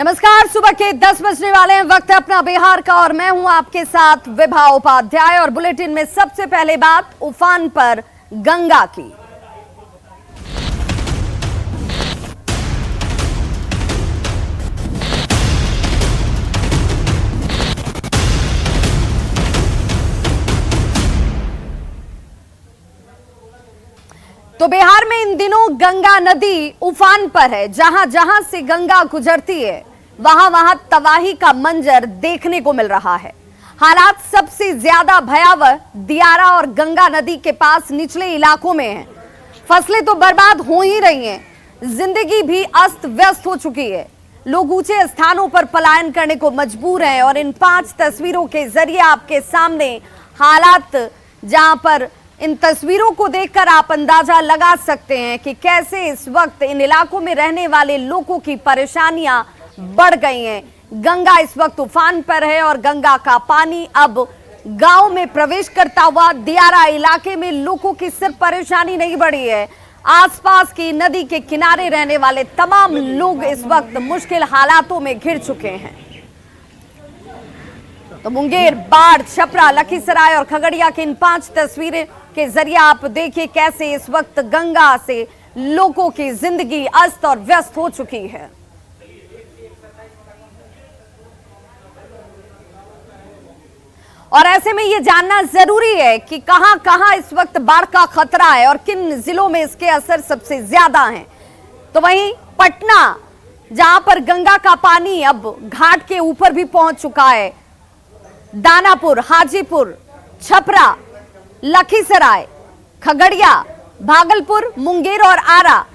नमस्कार, सुबह के 10 बजने वाले हैं। वक्त है अपना बिहार का और मैं हूं आपके साथ विभा उपाध्याय। और बुलेटिन में सबसे पहले बात उफान पर गंगा की। तो बिहार में इन दिनों गंगा नदी उफान पर है। जहां जहां से गंगा गुजरती है वहां वहां तबाही का मंजर देखने को मिल रहा है। हालात सबसे ज्यादा भयावह दियारा और गंगा नदी के पास निचले इलाकों में है। फसलें तो बर्बाद हो ही रही हैं, जिंदगी भी अस्त व्यस्त हो चुकी है। लोग ऊंचे स्थानों पर पलायन करने को मजबूर हैं। और इन 5 तस्वीरों के जरिए आपके सामने हालात, जहां पर इन तस्वीरों को देखकर आप अंदाजा लगा सकते हैं कि कैसे इस वक्त इन इलाकों में रहने वाले लोगों की परेशानियां बढ़ गई हैं। गंगा इस वक्त उफान पर है और गंगा का पानी अब गांव में प्रवेश करता हुआ दियारा इलाके में लोगों की सिर्फ परेशानी नहीं बढ़ी है, आसपास की नदी के किनारे रहने वाले तमाम लोग इस वक्त मुश्किल हालातों में घिर चुके हैं। तो मुंगेर, बाढ़, छपरा, लखीसराय और खगड़िया की इन 5 तस्वीरें के जरिए आप देखिए कैसे इस वक्त गंगा से लोगों की जिंदगी अस्त और व्यस्त हो चुकी है। और ऐसे में यह जानना जरूरी है कि कहां कहां इस वक्त बाढ़ का खतरा है और किन जिलों में इसके असर सबसे ज्यादा हैं। तो वहीं पटना, जहां पर गंगा का पानी अब घाट के ऊपर भी पहुंच चुका है, दानापुर, हाजीपुर, छपरा, लखीसराय, खगड़िया, भागलपुर, मुंगेर और आरा,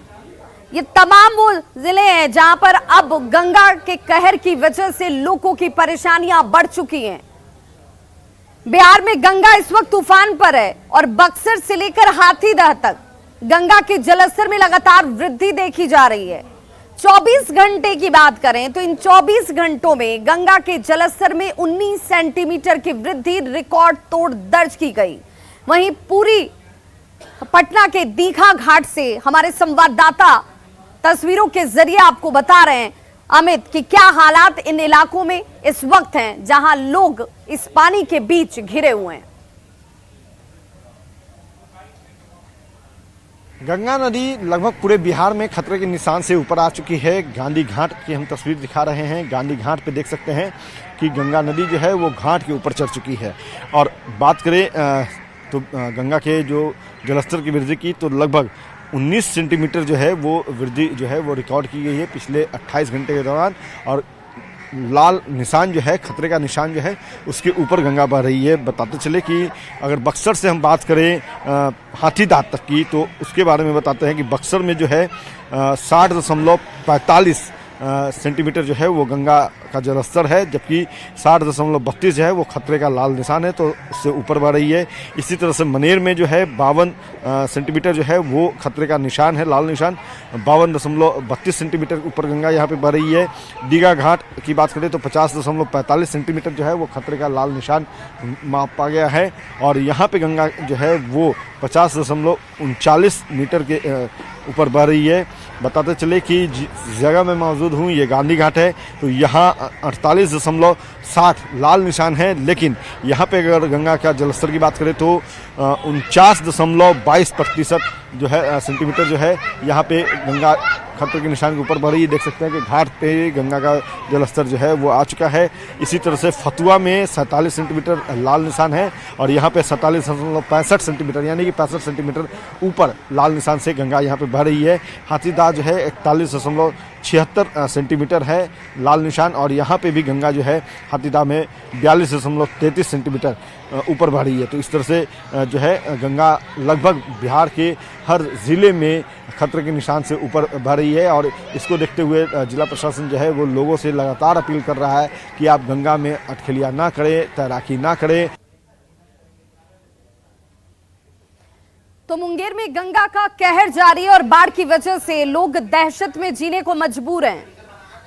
ये तमाम वो जिले हैं जहां पर अब गंगा के कहर की वजह से लोगों की परेशानियां बढ़ चुकी हैं। बिहार में गंगा इस वक्त तूफान पर है और बक्सर से लेकर हाथीदह तक गंगा के जलस्तर में लगातार वृद्धि देखी जा रही है। 24 घंटे की बात करें तो इन 24 घंटों में गंगा के जलस्तर में 19 सेंटीमीटर की वृद्धि रिकॉर्ड तोड़ दर्ज की गई। वहीं पूरी पटना के दीघा घाट से हमारे संवाददाता तस्वीरों के जरिए आपको बता रहे हैं, अमित, कि क्या हालात इन इलाकों में इस वक्त हैं जहां लोग इस पानी के बीच घिरे हुए हैं। गंगा नदी लगभग पूरे बिहार में खतरे के निशान से ऊपर आ चुकी है। गांधी घाट की हम तस्वीर दिखा रहे हैं। गांधी घाट पे देख सकते हैं कि गंगा नदी जो है वो घाट के ऊपर चढ़ चुकी है। और बात करें तो गंगा के जो जलस्तर की वृद्धि की तो लगभग 19 सेंटीमीटर जो है वो वृद्धि जो है वो रिकॉर्ड की गई है पिछले 28 घंटे के दौरान। और लाल निशान जो है, खतरे का निशान जो है, उसके ऊपर गंगा बह रही है। बताते चले कि अगर बक्सर से हम बात करें हाथीदह तक की, तो उसके बारे में बताते हैं कि बक्सर में जो है 60.45 सेंटीमीटर जो है वो गंगा का जलस्तर है, जबकि 60.32 जो है वो खतरे का लाल निशान है, तो उससे ऊपर बढ़ रही है। इसी तरह से मनेर में जो है 52 सेंटीमीटर जो है वो खतरे का निशान है, लाल निशान। 52.32 सेंटीमीटर ऊपर गंगा यहाँ पे बढ़ रही है। दीघा घाट की बात करें तो 50.45 सेंटीमीटर जो है वो खतरे का लाल निशान मापा गया है। और यहाँ पे गंगा जो है वो 50.39 मीटर के ऊपर बढ़ रही है। बताते चले कि जगह में मौजूद हूँ, ये गांधी घाट है, तो यहाँ 48.60 लाल निशान है। लेकिन यहाँ पे अगर गंगा का जलस्तर की बात करें तो 49.22% जो है सेंटीमीटर जो है यहाँ पे गंगा खतरे के निशान के ऊपर बढ़ रही है। देख सकते हैं कि घाट पे गंगा का जलस्तर जो है वो आ चुका है। इसी तरह से फतुआ में 47 सेंटीमीटर लाल निशान है और यहाँ पे 47.65 सेंटीमीटर यानी कि 65 सेंटीमीटर ऊपर लाल निशान से गंगा यहाँ पे बढ़ रही है। हाथीदह जो है 41.76 सेंटीमीटर है लाल निशान और यहाँ पे भी गंगा जो है हाथीदह में 42.33 सेंटीमीटर ऊपर बढ़ रही है। तो इस तरह से जो है गंगा लगभग बिहार के हर ज़िले में खतरे के निशान से ऊपर बढ़ रही है। और इसको देखते हुए जिला प्रशासन जो है वो लोगों से लगातार अपील कर रहा है कि आप गंगा में अटखेलियाँ ना करें, तैराकी ना करें। तो मुंगेर में गंगा का कहर जारी है और बाढ़ की वजह से लोग दहशत में जीने को मजबूर हैं।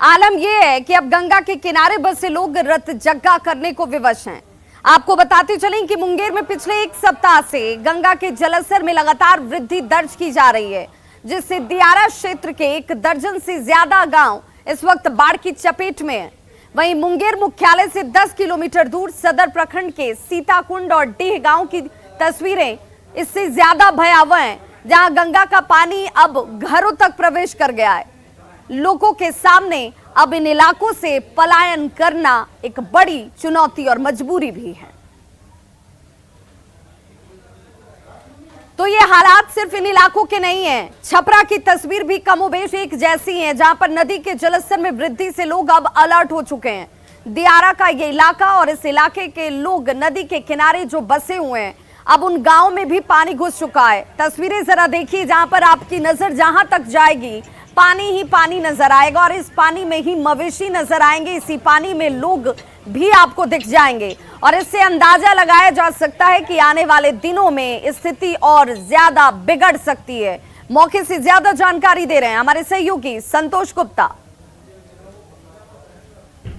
आलम यह है कि अब गंगा के किनारे बसे लोग रत जग्गा करने को विवश हैं। आपको बताते चलें कि मुंगेर में पिछले 1 सप्ताह से गंगा के जलस्तर में लगातार वृद्धि दर्ज की जा रही है, जिससे दियारा क्षेत्र के 1 दर्जन से ज्यादा गांव इस वक्त बाढ़ की चपेट में है। वहीं मुंगेर मुख्यालय से 10 किलोमीटर दूर सदर प्रखंड के सीताकुंड और डीह गांव की तस्वीरें इससे ज्यादा भयावह हैं, जहां गंगा का पानी अब घरों तक प्रवेश कर गया है। लोगों के सामने अब इन इलाकों से पलायन करना एक बड़ी चुनौती और मजबूरी भी है। तो ये हालात सिर्फ इन इलाकों के नहीं हैं। छपरा की तस्वीर भी कमोबेश एक जैसी है, जहां पर नदी के जलस्तर में वृद्धि से लोग अब अलर्ट हो चुके हैं। दियारा का ये इलाका और इस इलाके के लोग नदी के किनारे जो बसे हुए हैं, अब उन गांव में भी पानी घुस चुका है। तस्वीरें जरा देखिए, जहां पर आपकी नजर जहां तक जाएगी पानी ही पानी नजर आएगा और इस पानी में ही मवेशी नजर आएंगे, इसी पानी में लोग भी आपको दिख जाएंगे। और इससे अंदाजा लगाया जा सकता है कि आने वाले दिनों में स्थिति और ज्यादा बिगड़ सकती है। मौके से ज्यादा जानकारी दे रहे हैं हमारे सहयोगी संतोष गुप्ता।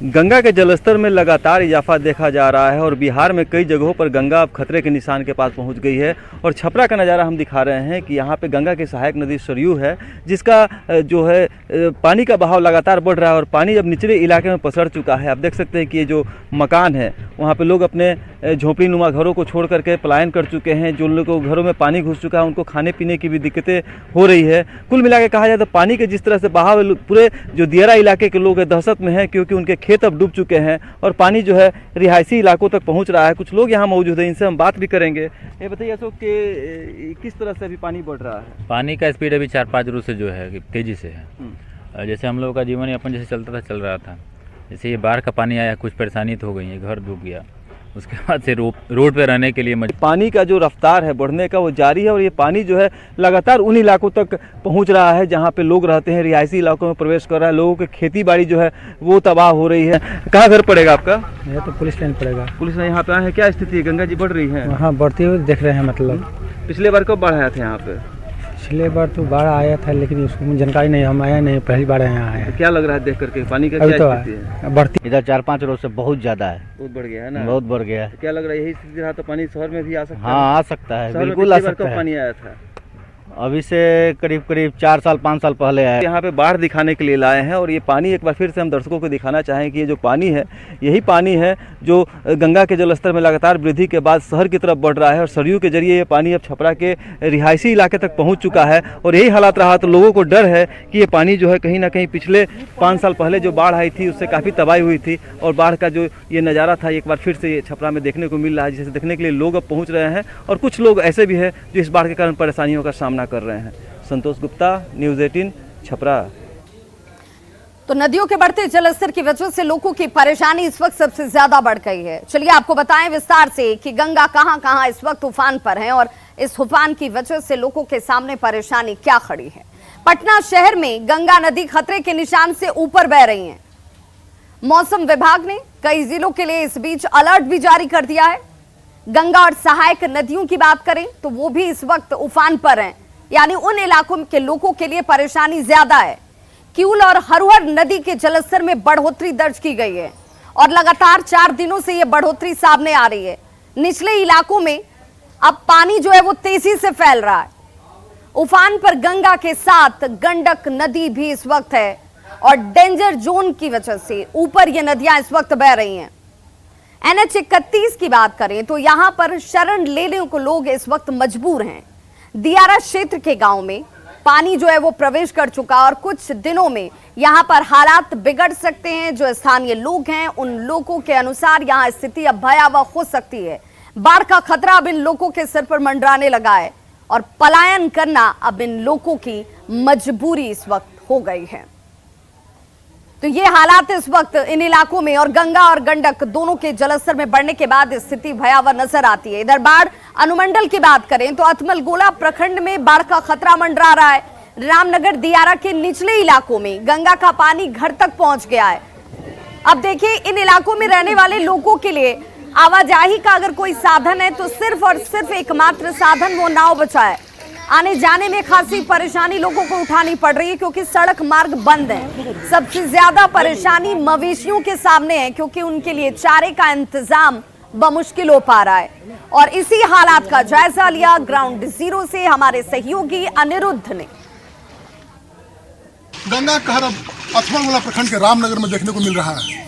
गंगा के जलस्तर में लगातार इजाफा देखा जा रहा है और बिहार में कई जगहों पर गंगा अब खतरे के निशान के पास पहुंच गई है। और छपरा का नज़ारा हम दिखा रहे हैं कि यहाँ पे गंगा की सहायक नदी सरयू है, जिसका जो है पानी का बहाव लगातार बढ़ रहा है और पानी अब निचले इलाके में पसर चुका है। आप देख सकते हैं कि ये जो मकान है वहाँ पे लोग अपने झोपड़ी नुमा घरों को छोड़ करके पलायन कर चुके हैं। जो लोगों को घरों में पानी घुस चुका है उनको खाने पीने की भी दिक्कतें हो रही है। कुल मिला के कहा जाए तो पानी के जिस तरह से बहाव पूरे जो दियारा इलाके के लोग दहशत में हैं, क्योंकि उनके खेत अब डूब चुके हैं और पानी जो है रिहायशी इलाकों तक पहुंच रहा है। कुछ लोग यहाँ मौजूद हैं, इनसे हम बात भी करेंगे। ये बताइए अशोक कि किस तरह से अभी पानी बढ़ रहा है? पानी का स्पीड अभी 4-5 रोज से जो है तेज़ी से है। जैसे हम लोगों का जीवन यापन जैसे चलता था चल रहा था, जैसे ये बाढ़ का पानी आया कुछ परेशानी तो हो गई है, घर डूब गया, उसके बाद से रोड पे रहने के लिए पानी का जो रफ्तार है बढ़ने का वो जारी है और ये पानी जो है लगातार उन इलाकों तक पहुंच रहा है जहां पे लोग रहते हैं, रिहायशी इलाकों में प्रवेश कर रहा है। लोगों की खेती बाड़ी जो है वो तबाह हो रही है। कहाँ घर पड़ेगा आपका? ये तो पुलिस लाइन पड़ेगा। पुलिस लाइन यहाँ पे आए हैं, क्या स्थिति है? गंगा जी बढ़ रही है? हाँ, बढ़ती हुई देख रहे हैं। मतलब पिछले बार कब बाढ़ आया था यहाँ पे? पिछले बार तो बाढ़ आया था, लेकिन उसको जानकारी नहीं, हम आया नहीं, पहली बार यहाँ आए हैं। क्या लग रहा है देख करके पानी का अभी क्या तो स्थिति है? बढ़ती इधर 4-5 रोज से बहुत ज्यादा है, बहुत बढ़ गया है ना? बहुत बढ़ गया है। क्या लग रहा है यही स्थिति रहा तो पानी शहर में भी आ सकता है? हाँ, आ सकता है, शहर में बिल्कुल आ पिछली बार सकता कब है। पानी आया था? अभी से करीब 4 साल 5 साल पहले आया। यहाँ पे बाढ़ दिखाने के लिए लाए हैं और ये पानी एक बार फिर से हम दर्शकों को दिखाना चाहें कि ये जो पानी है यही पानी है जो गंगा के जलस्तर में लगातार वृद्धि के बाद शहर की तरफ बढ़ रहा है और सरयू के जरिए ये पानी अब छपरा के रिहायशी इलाके तक पहुँच चुका है। और यही हालात रहा तो लोगों को डर है कि ये पानी जो है कहीं ना कहीं पिछले 5 साल पहले जो बाढ़ आई थी उससे काफ़ी तबाही हुई थी और बाढ़ का जो ये नज़ारा था एक बार फिर से ये छपरा में देखने को मिल रहा है, जिसे देखने के लिए लोग अब पहुँच रहे हैं। और कुछ लोग ऐसे भी हैं जो इस बाढ़ के कारण परेशानियों का सामना कर रहे हैं। संतोष गुप्ता, न्यूज़ 18, छपरा। तो नदियों के बढ़ते जलस्तर की वजह से लोगों की परेशानी इस वक्त सबसे ज्यादा बढ़ गई है। चलिए आपको बताएं विस्तार से कि गंगा कहां-कहां इस वक्त उफान पर है और इस उफान की वजह से लोगों के सामने परेशानी क्या खड़ी है। पटना शहर में गंगा नदी खतरे के निशान से ऊपर बह रही है। मौसम विभाग ने कई जिलों के लिए इस बीच अलर्ट भी जारी कर दिया है। गंगा और सहायक नदियों की बात करें तो वो भी इस वक्त उफान पर हैं, यानी उन इलाकों के लोगों के लिए परेशानी ज्यादा है। किऊल और हरुहर नदी के जलस्तर में बढ़ोतरी दर्ज की गई है और लगातार 4 दिनों से यह बढ़ोतरी सामने आ रही है। निचले इलाकों में अब पानी जो है वो तेजी से फैल रहा है। उफान पर गंगा के साथ गंडक नदी भी इस वक्त है और डेंजर जोन की वजह से ऊपर ये नदियां इस वक्त बह रही हैं। NH 31 की बात करें तो यहां पर शरण लेने को लोग इस वक्त मजबूर हैं। दियारा क्षेत्र के गांव में पानी जो है वो प्रवेश कर चुका और कुछ दिनों में यहां पर हालात बिगड़ सकते हैं। जो स्थानीय लोग हैं उन लोगों के अनुसार यहां स्थिति अब भयावह हो सकती है। बाढ़ का खतरा अब इन लोगों के सिर पर मंडराने लगा है और पलायन करना अब इन लोगों की मजबूरी इस वक्त हो गई है। तो ये हालात इस वक्त इन इलाकों में और गंगा और गंडक दोनों के जलस्तर में बढ़ने के बाद स्थिति भयावह नजर आती है। इधर बाढ़ अनुमंडल की बात करें तो अतमल गोला प्रखंड में बाढ़ का खतरा मंडरा रहा है। रामनगर दियारा के निचले इलाकों में गंगा का पानी घर तक पहुंच गया है। अब देखिए इन इलाकों में रहने वाले लोगों के लिए आवाजाही का अगर कोई साधन है तो सिर्फ और सिर्फ एकमात्र साधन वो नाव बचा है। आने जाने में खासी परेशानी लोगों को उठानी पड़ रही है क्योंकि सड़क मार्ग बंद है। सबसे ज्यादा परेशानी मवेशियों के सामने है क्योंकि उनके लिए चारे का इंतजाम बमुश्किल हो पा रहा है। और इसी हालात का जायजा लिया ग्राउंड जीरो से हमारे सहयोगी अनिरुद्ध ने। गंगा कहर अथमलगोला प्रखंड के रामनगर में देखने को मिल रहा है।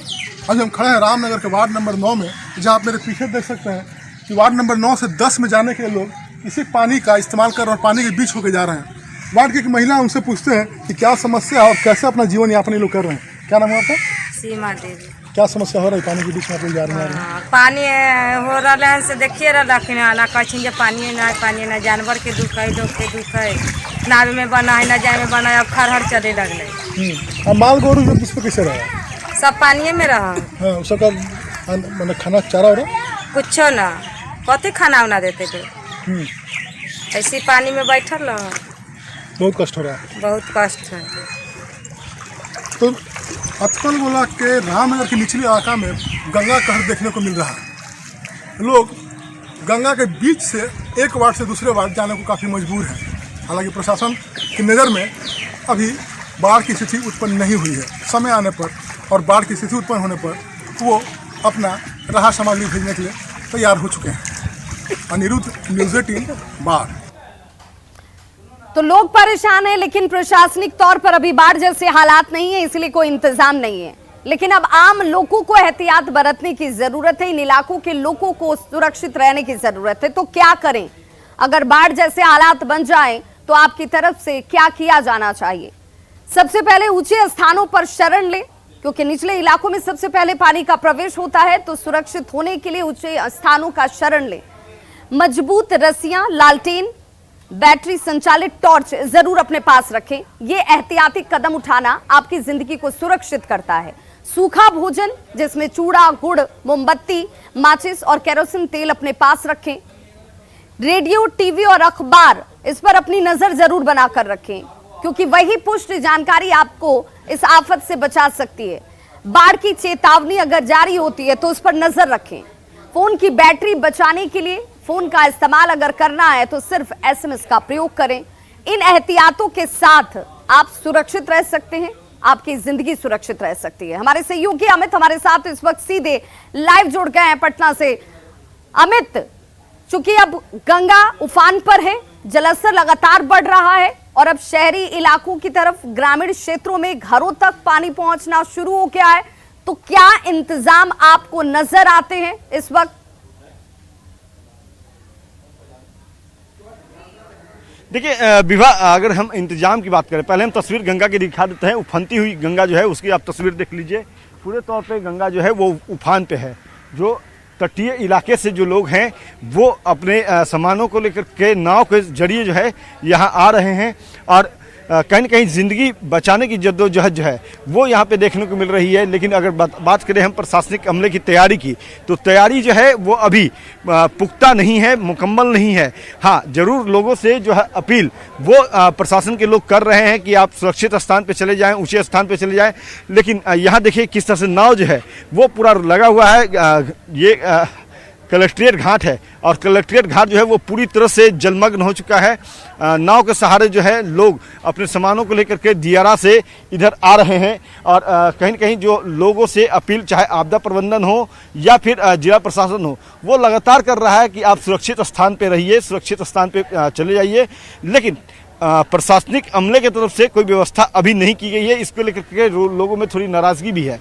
आज हम खड़े हैं रामनगर के वार्ड नंबर 9 में, जहां आप मेरे पीछे देख सकते हैं कि वार्ड नंबर 9 से 10 में जाने के लिए लोग इसी पानी का इस्तेमाल कर रहे हैं और पानी के बीच होकर जा रहे हैं। वार्ड की एक महिला उनसे पूछते हैं कि क्या समस्या है और कैसे अपना जीवन यापन ये लोग कर रहे हैं। क्या नाम है आपका? सीमा देवी। क्या समस्या हो रही है पानी के बीच में आप लोग जा रहे हैं? पानी हो रहा है से देखिए रहा कि ना कहीं पानी ना जानवर के दुख है, लोग के दुख है, नाव में बना है ना जाए में बना है, अब खरहर चले लगले। माल गोरू जो उसमें कैसे रहा? सब पानिए में रहा। हाँ, उसका मैंने खाना चारा हो रहा कुछ ना कथी खाना उना देते थे, ऐसी पानी में बैठल रहा। बहुत कष्ट हो रहा है। बहुत कष्ट है। तो अथमलगोला के रामनगर के निचले इलाका में गंगा कहर देखने को मिल रहा है। लोग गंगा के बीच से एक वार्ड से दूसरे वार्ड जाने को काफ़ी मजबूर हैं। हालांकि प्रशासन की नज़र में अभी बाढ़ की स्थिति उत्पन्न नहीं हुई है। समय आने पर और बाढ़ की स्थिति उत्पन्न होने पर वो अपना राहत सामग्री भेजने के लिए तैयार हो चुके हैं। अनिरुद्ध, न्यूज़ 18 बाढ़। तो लोग परेशान हैं, लेकिन प्रशासनिक तौर पर अभी बाढ़ जैसे हालात नहीं है, इसलिए कोई इंतजाम नहीं है। लेकिन अब आम लोगों को एहतियात बरतने की जरूरत है। इन इलाकों के लोगों को सुरक्षित रहने की जरूरत है। तो क्या करें अगर बाढ़ जैसे हालात बन जाएं, तो आपकी तरफ से क्या किया जाना चाहिए? सबसे पहले ऊंचे स्थानों पर शरण लें, क्योंकि निचले इलाकों में सबसे पहले पानी का प्रवेश होता है। तो सुरक्षित होने के लिए ऊंचे स्थानों का शरण लें। मजबूत रस्सियां, लालटेन, बैटरी संचालित टॉर्च जरूर अपने पास रखें। ये एहतियाती कदम उठाना आपकी जिंदगी को सुरक्षित करता है। सूखा भोजन जिसमें चूड़ा, गुड़, मोमबत्ती, माचिस और केरोसिन तेल अपने पास रखें। रेडियो, टीवी और अखबार, इस पर अपनी नजर जरूर बनाकर रखें, क्योंकि वही पुष्ट जानकारी आपको इस आफत से बचा सकती है। बाढ़ की चेतावनी अगर जारी होती है तो उस पर नजर रखें। फोन की बैटरी बचाने के लिए फोन का इस्तेमाल अगर करना है तो सिर्फ SMS का प्रयोग करें। इन एहतियातों के साथ आप सुरक्षित रह सकते हैं, आपकी जिंदगी सुरक्षित रह सकती है। हमारे सहयोगी अमित हमारे साथ इस वक्त सीधे लाइव जुड़ गए हैं पटना से। अमित, चूंकि अब गंगा उफान पर है, जलस्तर लगातार बढ़ रहा है और अब शहरी इलाकों की तरफ, ग्रामीण क्षेत्रों में घरों तक पानी पहुंचना शुरू हो गया है, तो क्या इंतजाम आपको नजर आते हैं इस वक्त? देखिए विवाह, अगर हम इंतजाम की बात करें, पहले हम तस्वीर गंगा की दिखा देते हैं। उफनती हुई गंगा जो है उसकी आप तस्वीर देख लीजिए। पूरे तौर पे गंगा जो है वो उफान पे है। जो तटीय इलाके से जो लोग हैं वो अपने सामानों को लेकर के नाव के जरिए जो है यहाँ आ रहे हैं और कहीं न कहीं ज़िंदगी बचाने की जद्दोजहद जो है वो यहाँ पे देखने को मिल रही है। लेकिन अगर बात करें हम प्रशासनिक अमले की तैयारी की, तो तैयारी जो है वो अभी पुख्ता नहीं है, मुकम्मल नहीं है। हाँ, ज़रूर लोगों से जो है अपील वो प्रशासन के लोग कर रहे हैं कि आप सुरक्षित स्थान पे चले जाएं, ऊंचे स्थान पे चले जाएं। लेकिन यहाँ देखिए किस तरह से नाव जो है वो पूरा लगा हुआ है। ये कलेक्ट्रेट घाट है और कलेक्ट्रेट घाट जो है वो पूरी तरह से जलमग्न हो चुका है। नाव के सहारे जो है लोग अपने सामानों को लेकर के दियारा से इधर आ रहे हैं और कहीं न कहीं जो लोगों से अपील, चाहे आपदा प्रबंधन हो या फिर जिला प्रशासन हो, वो लगातार कर रहा है कि आप सुरक्षित स्थान पे रहिए, सुरक्षित स्थान पे चले जाइए। लेकिन प्रशासनिक अमले की तरफ से कोई व्यवस्था अभी नहीं की गई है। इसको लेकर के लोगों में थोड़ी नाराज़गी भी है।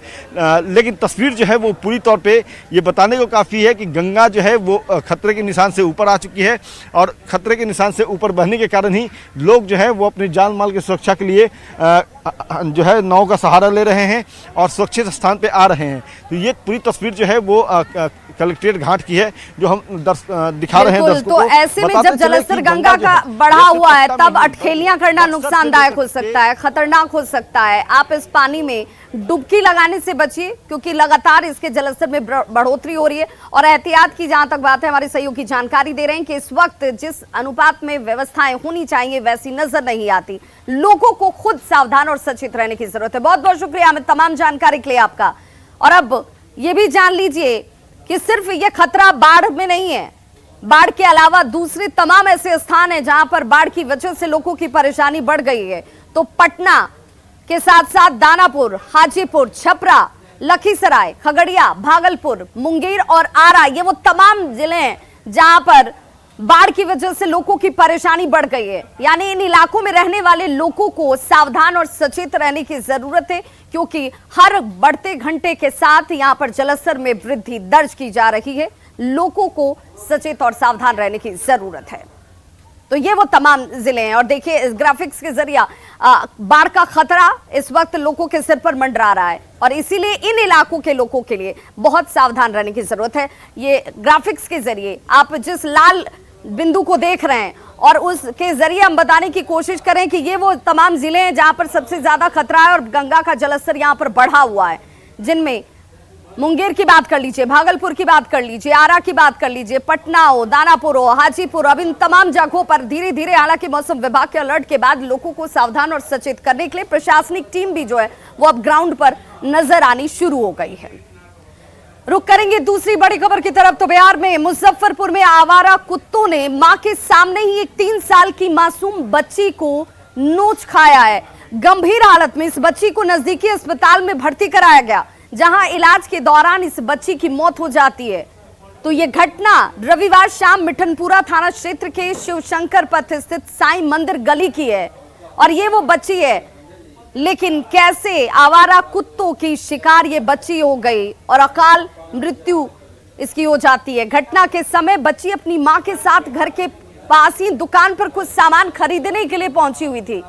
लेकिन तस्वीर जो है वो पूरी तौर पे ये बताने को काफ़ी है कि गंगा जो है वो खतरे के निशान से ऊपर आ चुकी है और खतरे के निशान से ऊपर बहने के कारण ही लोग जो है वो अपने जान माल की सुरक्षा के लिए जो है नाव का सहारा ले रहे हैं और सुरक्षित स्थान पे आ रहे हैं। तो ये पूरी तस्वीर जो है वो कलेक्ट्रेट घाट की है जो हम दिखा रहे हैं दर्शकों को। तो ऐसे में जब जलस्तर गंगा का बढ़ा हुआ है तब अटखेलियां करना नुकसानदायक हो सकता है, खतरनाक हो सकता है। आप इस पानी में डुबकी लगाने से बचिए, क्योंकि लगातार इसके जलस्तर में बढ़ोतरी हो रही है। और एहतियात की जहां तक बात है, हमारे सहयोगी जानकारी दे रहे हैं कि इस वक्त जिस अनुपात में व्यवस्थाएं होनी चाहिए वैसी नजर नहीं आती। लोगों को खुद सावधान और सचेत रहने की जरूरत है। बहुत बहुत शुक्रिया हमें तमाम जानकारी के लिए आपका। और अब ये भी जान लीजिए कि सिर्फ ये खतरा बाढ़ में नहीं है, बाढ़ के अलावा दूसरे तमाम ऐसे स्थान हैं जहां पर बाढ़ की वजह से लोगों की परेशानी बढ़ गई है। तो पटना के साथ साथ दानापुर, हाजीपुर, छपरा, लखीसराय, खगड़िया, भागलपुर, मुंगेर और आरा, ये वो तमाम जिले हैं जहां पर बाढ़ की वजह से लोगों की परेशानी बढ़ गई है। यानी इन इलाकों में रहने वाले लोगों को सावधान और सचेत रहने की जरूरत है, क्योंकि हर बढ़ते घंटे के साथ यहां पर जलस्तर में वृद्धि दर्ज की जा रही है। लोगों को सचेत और सावधान रहने की जरूरत है। तो ये वो तमाम जिले हैं और देखिए इस ग्राफिक्स के जरिए बाढ़ का खतरा इस वक्त लोगों के सिर पर मंडरा रहा है और इसीलिए इन इलाकों के लोगों के लिए बहुत सावधान रहने की जरूरत है। ये ग्राफिक्स के जरिए आप जिस लाल बिंदु को देख रहे हैं और उसके जरिए हम बताने की कोशिश करें कि ये वो तमाम जिले हैं जहां पर सबसे ज्यादा खतरा है और गंगा का जलस्तर यहां पर बढ़ा हुआ है, जिनमें मुंगेर की बात कर लीजिए, भागलपुर की बात कर लीजिए, आरा की बात कर लीजिए, पटना हो, दानापुर हो, हाजीपुर, अब इन तमाम जगहों पर धीरे धीरे हालांकि मौसम विभाग के अलर्ट के बाद लोगों को सावधान और सचेत करने के लिए प्रशासनिक टीम भी जो है वो अब ग्राउंड पर नजर आनी शुरू हो गई है। रुक करेंगे दूसरी बड़ी खबर की तरफ। तो बिहार में मुजफ्फरपुर में आवारा कुत्तों ने मां के सामने ही एक 3 साल की मासूम बच्ची को नोच खाया है। गंभीर हालत में इस बच्ची को नजदीकी अस्पताल में भर्ती कराया गया, जहां इलाज के दौरान इस बच्ची की मौत हो जाती है। तो यह घटना रविवार शाम मिठनपुरा थाना क्षेत्र के शिवशंकर पथ स्थित साईं मंदिर गली की है और ये वो बच्ची है, लेकिन कैसे आवारा कुत्तों की शिकार ये बच्ची हो गई और अकाल मृत्यु इसकी हो जाती है। घटना के समय बच्ची अपनी मां के साथ घर के पास ही दुकान पर कुछ सामान खरीदने के लिए पहुंची हुई थी।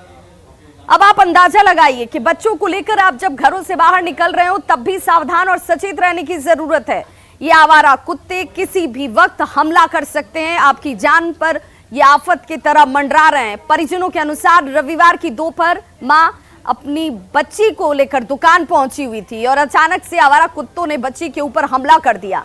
अब आप अंदाजा लगाइए कि बच्चों को लेकर आप जब घरों से बाहर निकल रहे हो तब भी सावधान और सचेत रहने की जरूरत है। ये आवारा कुत्ते किसी भी वक्त हमला कर सकते हैं, आपकी जान पर ये आफत की तरह मंडरा रहे हैं। परिजनों के अनुसार रविवार की दोपहर मां अपनी बच्ची को लेकर दुकान पहुंची हुई थी और अचानक से आवारा कुत्तों ने बच्ची के ऊपर हमला कर दिया।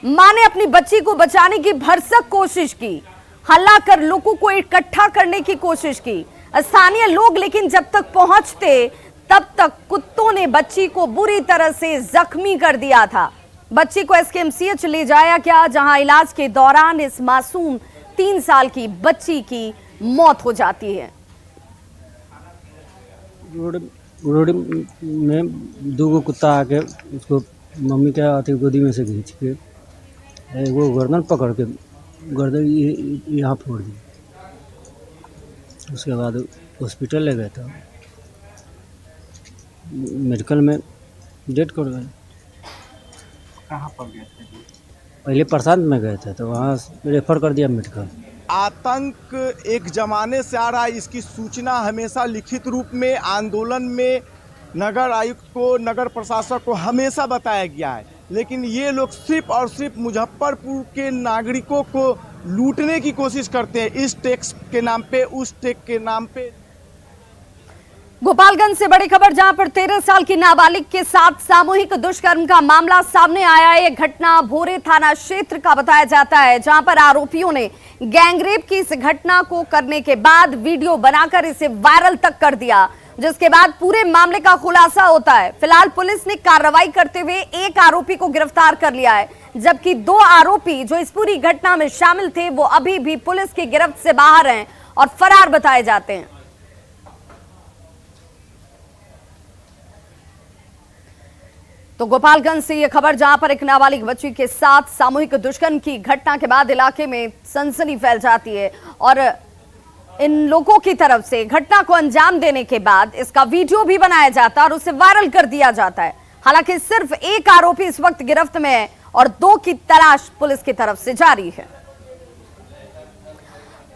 मां ने अपनी बच्ची को बचाने की भरसक कोशिश की, हल्ला कर लोगों को इकट्ठा करने की कोशिश की। स्थानीय लोग लेकिन जब तक पहुंचते तब तक कुत्तों ने बच्ची को बुरी तरह से जख्मी कर दिया था। बच्ची को एसकेएमसीएच ले जाया गया, जहां इलाज के दौरान इस मासूम 3 साल की बच्ची की मौत हो जाती है। रोड में 2 कुत्ता आके उसको मम्मी के आती गोदी में से खींच के वो गर्दन पकड़ के गर्दन यहाँ फोड़ दी। उसके बाद हॉस्पिटल ले गए थे, मेडिकल में डेथ कर गए। कहाँ पर गए थे? पहले प्रशांत में गए थे तो वहाँ रेफर कर दिया मेडिकल। आतंक एक जमाने से आ रहा है, इसकी सूचना हमेशा लिखित रूप में आंदोलन में नगर आयुक्त को, नगर प्रशासक को हमेशा बताया गया है, लेकिन ये लोग सिर्फ और सिर्फ मुजफ्फरपुर के नागरिकों को लूटने की कोशिश करते हैं, इस टैक्स के नाम पे, उस टैक्स के नाम पे। गोपालगंज से बड़ी खबर, जहां पर 13 साल की नाबालिग के साथ सामूहिक दुष्कर्म का मामला सामने आया है। यह घटना भोरे थाना क्षेत्र का बताया जाता है, जहां पर आरोपियों ने गैंगरेप की इस घटना को करने के बाद वीडियो बनाकर इसे वायरल तक कर दिया, जिसके बाद पूरे मामले का खुलासा होता है। फिलहाल पुलिस ने कार्रवाई करते हुए एक आरोपी को गिरफ्तार कर लिया है, जबकि 2 आरोपी जो इस पूरी घटना में शामिल थे वो अभी भी पुलिस की गिरफ्त से बाहर हैं और फरार बताए जाते हैं। तो गोपालगंज से यह खबर, जहां पर एक नाबालिग बच्ची के साथ सामूहिक दुष्कर्म की घटना के बाद इलाके में सनसनी फैल जाती है और इन लोगों की तरफ से घटना को अंजाम देने के बाद इसका वीडियो भी बनाया जाता है और उसे वायरल कर दिया जाता है। हालांकि सिर्फ एक आरोपी इस वक्त गिरफ्त में है और 2 की तलाश पुलिस की तरफ से जारी है।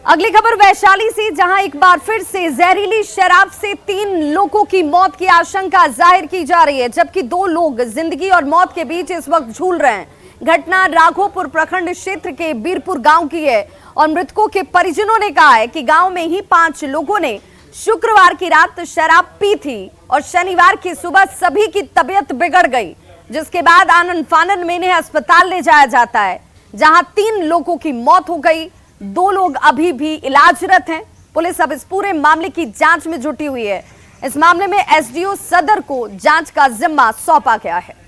अगली खबर वैशाली से, जहां एक बार फिर से जहरीली शराब से 3 लोगों की मौत की आशंका जाहिर की जा रही है, जबकि 2 लोग जिंदगी और मौत के बीच इस वक्त झूल रहे हैं। घटना राघोपुर प्रखंड क्षेत्र के बीरपुर गांव की है और मृतकों के परिजनों ने कहा है कि गांव में ही 5 लोगों ने शुक्रवार की रात शराब पी थी और शनिवार की सुबह सभी की तबीयत बिगड़ गई, जिसके बाद आनन फानन में इन्हें अस्पताल ले जाया जाता है, जहां 3 लोगों की मौत हो गई। 2 लोग अभी भी इलाजरत हैं। पुलिस अब इस पूरे मामले की जांच में जुटी हुई है। इस मामले में एसडीओ सदर को जांच का जिम्मा सौंपा गया है।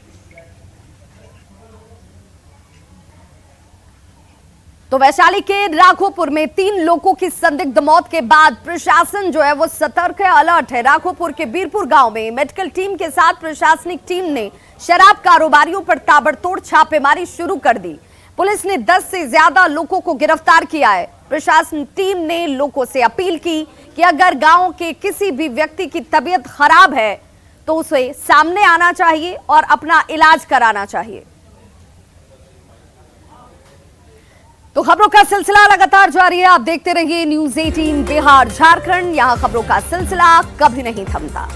तो वैशाली के राघोपुर में 3 लोगों की संदिग्ध मौत के बाद प्रशासन जो है वो सतर्क है, अलर्ट है। राघोपुर के बीरपुर गांव में मेडिकल टीम के साथ प्रशासनिक टीम ने शराब कारोबारियों पर ताबड़तोड़ छापेमारी शुरू कर दी। पुलिस ने 10 से ज्यादा लोगों को गिरफ्तार किया है। प्रशासन टीम ने लोगों से अपील की कि अगर गांव के किसी भी व्यक्ति की तबीयत खराब है तो उसे सामने आना चाहिए और अपना इलाज कराना चाहिए। तो खबरों का सिलसिला लगातार जारी है। आप देखते रहिए न्यूज़ 18 बिहार झारखंड। यहां खबरों का सिलसिला कभी नहीं थमता।